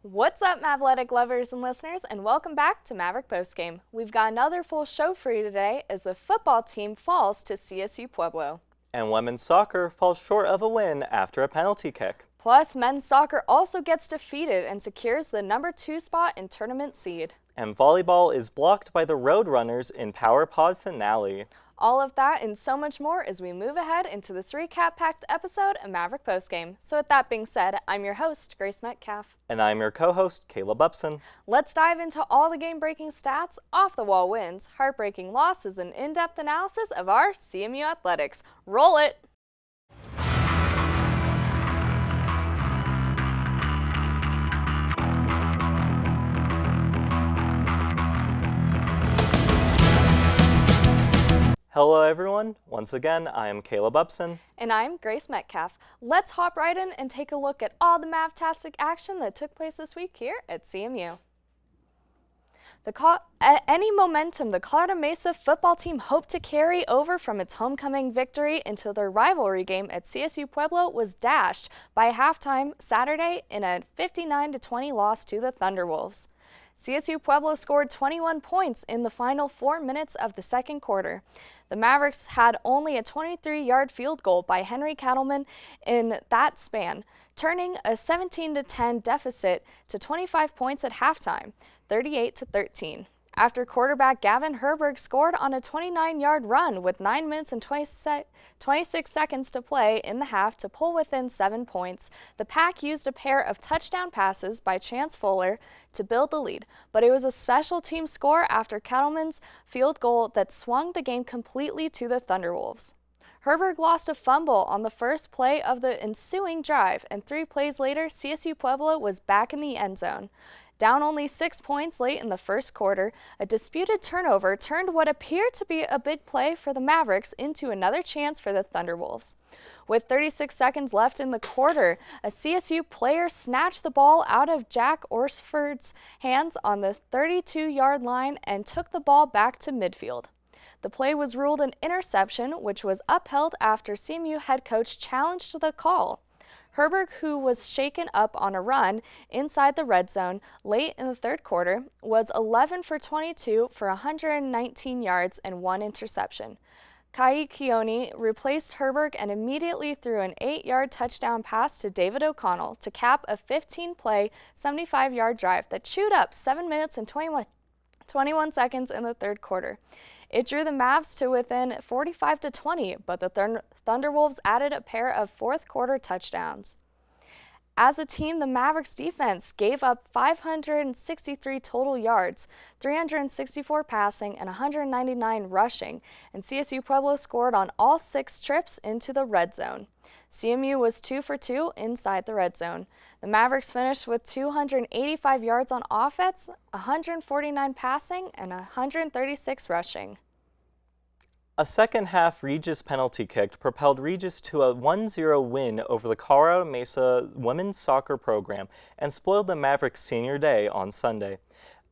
What's up, Mavletic lovers and listeners, and welcome back to Maverick Postgame. We've got another full show for you today as the football team falls to CSU Pueblo. And women's soccer falls short of a win after a penalty kick. Plus, men's soccer also gets defeated and secures the number 2 spot in tournament seed. And volleyball is blocked by the Roadrunners in Power Pod finale. All of that and so much more as we move ahead into this recap-packed episode of Maverick Postgame. So with that being said, I'm your host, Grace Metcalf. And I'm your co-host, Caleb Upson. Let's dive into all the game-breaking stats, off-the-wall wins, heartbreaking losses, and in-depth analysis of our CMU athletics. Roll it! Hello everyone, once again I am Caleb Upson. And I'm Grace Metcalf. Let's hop right in and take a look at all the Mavtastic action that took place this week here at CMU. Any momentum the Colorado Mesa football team hoped to carry over from its homecoming victory into their rivalry game at CSU Pueblo was dashed by halftime Saturday in a 59-20 loss to the Thunderwolves. CSU Pueblo scored 21 points in the final 4 minutes of the second quarter. The Mavericks had only a 23-yard field goal by Henry Cattleman in that span, turning a 17-10 deficit to 25 points at halftime, 38-13. After quarterback Gavin Herberg scored on a 29-yard run with 9 minutes and 26 seconds to play in the half to pull within 7 points, the Pack used a pair of touchdown passes by Chance Fuller to build the lead, but it was a special team score after Cattleman's field goal that swung the game completely to the Thunderwolves. Herberg lost a fumble on the first play of the ensuing drive, and 3 plays later, CSU Pueblo was back in the end zone. Down only 6 points late in the first quarter, a disputed turnover turned what appeared to be a big play for the Mavericks into another chance for the Thunderwolves. With 36 seconds left in the quarter, a CSU player snatched the ball out of Jack Orsford's hands on the 32-yard line and took the ball back to midfield. The play was ruled an interception, which was upheld after CMU head coach challenged the call. Herberg, who was shaken up on a run inside the red zone late in the third quarter, was 11 for 22 for 119 yards and 1 interception. Kai Keone replaced Herberg and immediately threw an 8-yard touchdown pass to David O'Connell to cap a 15-play, 75-yard drive that chewed up 7 minutes and 21 seconds in the third quarter. It drew the Mavs to within 45-20, but the Thunderwolves added a pair of fourth-quarter touchdowns. As a team, the Mavericks defense gave up 563 total yards, 364 passing, and 199 rushing, and CSU Pueblo scored on all 6 trips into the red zone. CMU was 2 for 2 inside the red zone. The Mavericks finished with 285 yards on offense, 149 passing, and 136 rushing. A second-half Regis penalty kick propelled Regis to a 1-0 win over the Colorado Mesa women's soccer program and spoiled the Mavericks' senior day on Sunday.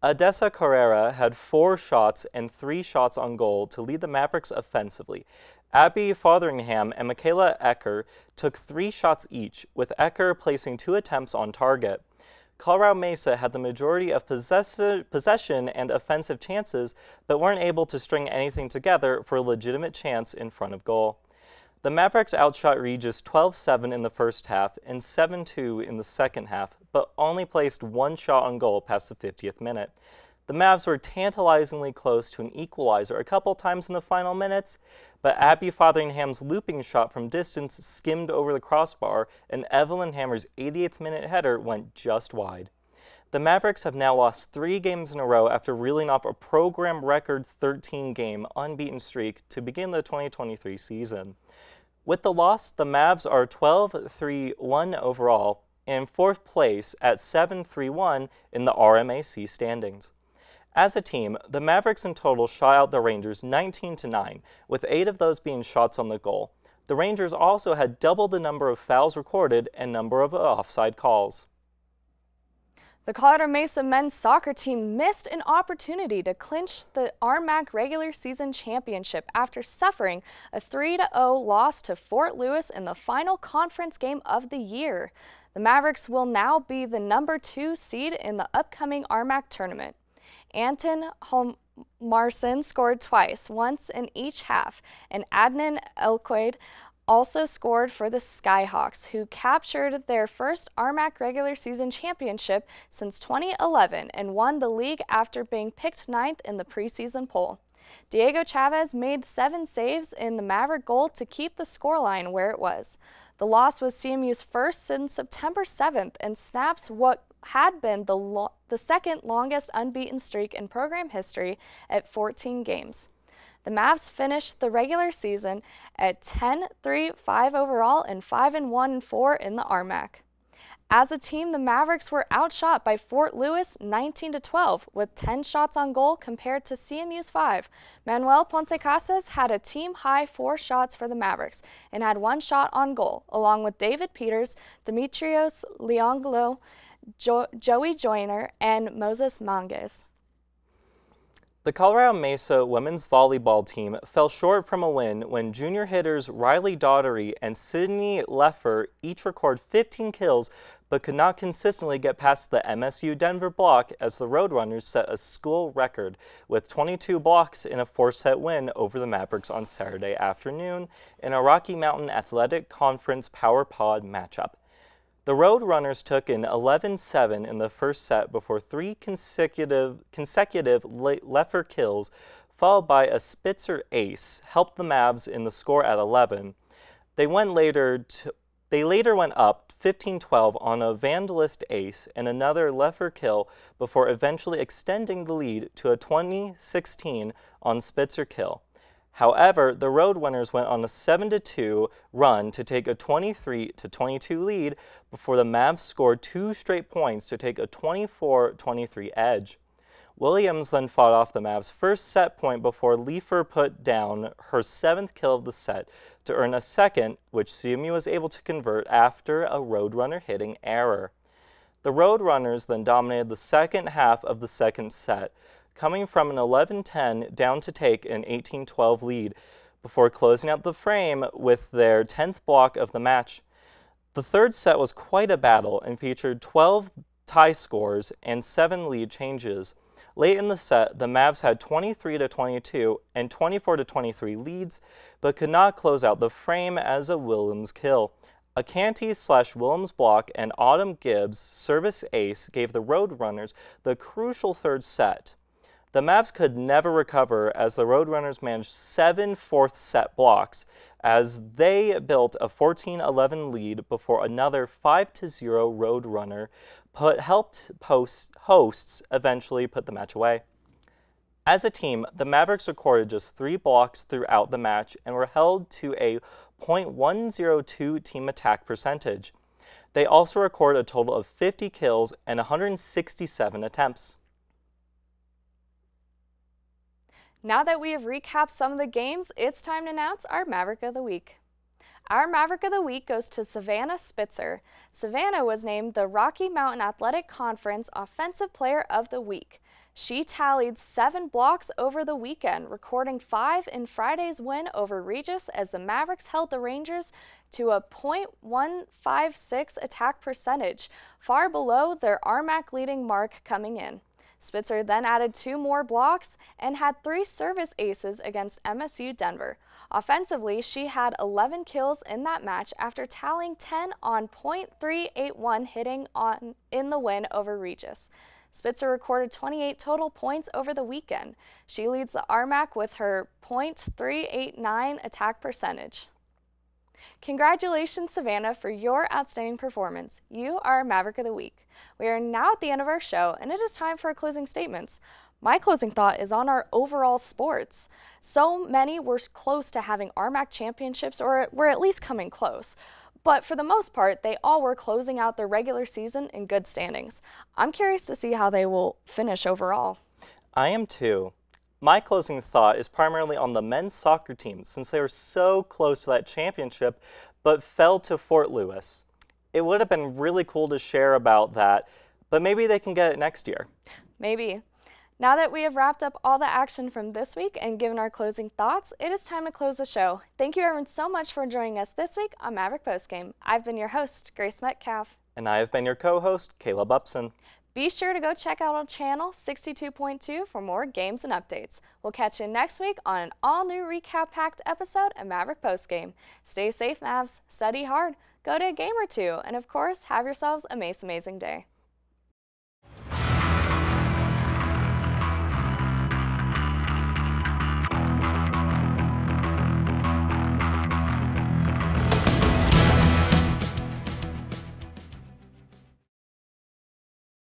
Odessa Carrera had 4 shots and 3 shots on goal to lead the Mavericks offensively. Abby Fotheringham and Michaela Ecker took 3 shots each, with Ecker placing 2 attempts on target. Colorado Mesa had the majority of possession and offensive chances, but weren't able to string anything together for a legitimate chance in front of goal. The Mavericks outshot Regis 12-7 in the first half and 7-2 in the second half, but only placed 1 shot on goal past the 50th minute. The Mavs were tantalizingly close to an equalizer a couple times in the final minutes, but Abby Fotheringham's looping shot from distance skimmed over the crossbar, and Evelyn Hammer's 88th minute header went just wide. The Mavericks have now lost 3 games in a row after reeling off a program record 13-game unbeaten streak to begin the 2023 season. With the loss, the Mavs are 12-3-1 overall and 4th place at 7-3-1 in the RMAC standings. As a team, the Mavericks in total shot out the Rangers 19-9, with 8 of those being shots on the goal. The Rangers also had double the number of fouls recorded and number of offside calls. The Colorado Mesa men's soccer team missed an opportunity to clinch the RMAC regular season championship after suffering a 3-0 loss to Fort Lewis in the final conference game of the year. The Mavericks will now be the #2 seed in the upcoming RMAC tournament. Anton Marson scored twice, once in each half, and Adnan Elquaid also scored for the Skyhawks, who captured their first RMAC regular season championship since 2011 and won the league after being picked 9th in the preseason poll. Diego Chavez made 7 saves in the Maverick goal to keep the scoreline where it was. The loss was CMU's first since September 7th and snaps what had been the second longest unbeaten streak in program history at 14 games. The Mavs finished the regular season at 10-3-5 overall and 5-1-4 in the RMAC. As a team, the Mavericks were outshot by Fort Lewis 19-12 with 10 shots on goal compared to CMU's 5. Manuel Pontecasas had a team-high 4 shots for the Mavericks and had 1 shot on goal, along with David Peters, Demetrios Leonglo, Joey Joyner, and Moses Manguez. The Colorado Mesa women's volleyball team fell short from a win when junior hitters Riley Daughtery and Sydney Leffer each recorded 15 kills but could not consistently get past the MSU Denver block as the Roadrunners set a school record with 22 blocks in a 4-set win over the Mavericks on Saturday afternoon in a Rocky Mountain Athletic Conference Power Pod matchup. The Roadrunners took an 11-7 in the first set before 3 consecutive Leffer kills, followed by a Spitzer ace, helped the Mavs in the score at 11. They later went up 15-12 on a Vandalist ace and another Leffer kill before eventually extending the lead to a 20-16 on Spitzer kill. However, the Roadrunners went on a 7-2 run to take a 23-22 lead before the Mavs scored 2 straight points to take a 24-23 edge. Williams then fought off the Mavs' first set point before Leifer put down her 7th kill of the set to earn a second, which CMU was able to convert after a Roadrunner hitting error. The Roadrunners then dominated the second half of the second set, coming from an 11-10 down to take an 18-12 lead before closing out the frame with their 10th block of the match. The third set was quite a battle and featured 12 tie scores and 7 lead changes. Late in the set, the Mavs had 23-22 and 24-23 leads, but could not close out the frame as a Williams kill. A Canty/Williams block and Autumn Gibbs' service ace gave the Roadrunners the crucial third set. The Mavs could never recover as the Roadrunners managed 7 fourth-set blocks as they built a 14-11 lead before another 5-0 Roadrunner helped hosts eventually put the match away. As a team, the Mavericks recorded just 3 blocks throughout the match and were held to a .102 team attack percentage. They also recorded a total of 50 kills and 167 attempts. Now that we have recapped some of the games, it's time to announce our Maverick of the Week. Our Maverick of the Week goes to Savannah Spitzer. Savannah was named the Rocky Mountain Athletic Conference Offensive Player of the Week. She tallied 7 blocks over the weekend, recording 5 in Friday's win over Regis as the Mavericks held the Rangers to a .156 attack percentage, far below their RMAC leading mark coming in. Spitzer then added 2 more blocks and had 3 service aces against MSU Denver. Offensively, she had 11 kills in that match after tallying 10 on .381 hitting in the win over Regis. Spitzer recorded 28 total points over the weekend. She leads the RMAC with her .389 attack percentage. Congratulations, Savannah, for your outstanding performance. You are our Maverick of the Week. We are now at the end of our show, and it is time for our closing statements. My closing thought is on our overall sports. So many were close to having RMAC championships, or were at least coming close. But for the most part, they all were closing out their regular season in good standings. I'm curious to see how they will finish overall. I am too. My closing thought is primarily on the men's soccer team, since they were so close to that championship, but fell to Fort Lewis. It would have been really cool to share about that, but maybe they can get it next year. Maybe. Now that we have wrapped up all the action from this week and given our closing thoughts, it is time to close the show. Thank you everyone so much for joining us this week on Maverick Postgame. I've been your host, Grace Metcalf. And I have been your co-host, Caleb Upson. Be sure to go check out our channel 62.2 for more games and updates. We'll catch you next week on an all-new recap-packed episode of Maverick Postgame. Stay safe, Mavs, study hard, go to a game or two, and of course, have yourselves a most amazing day.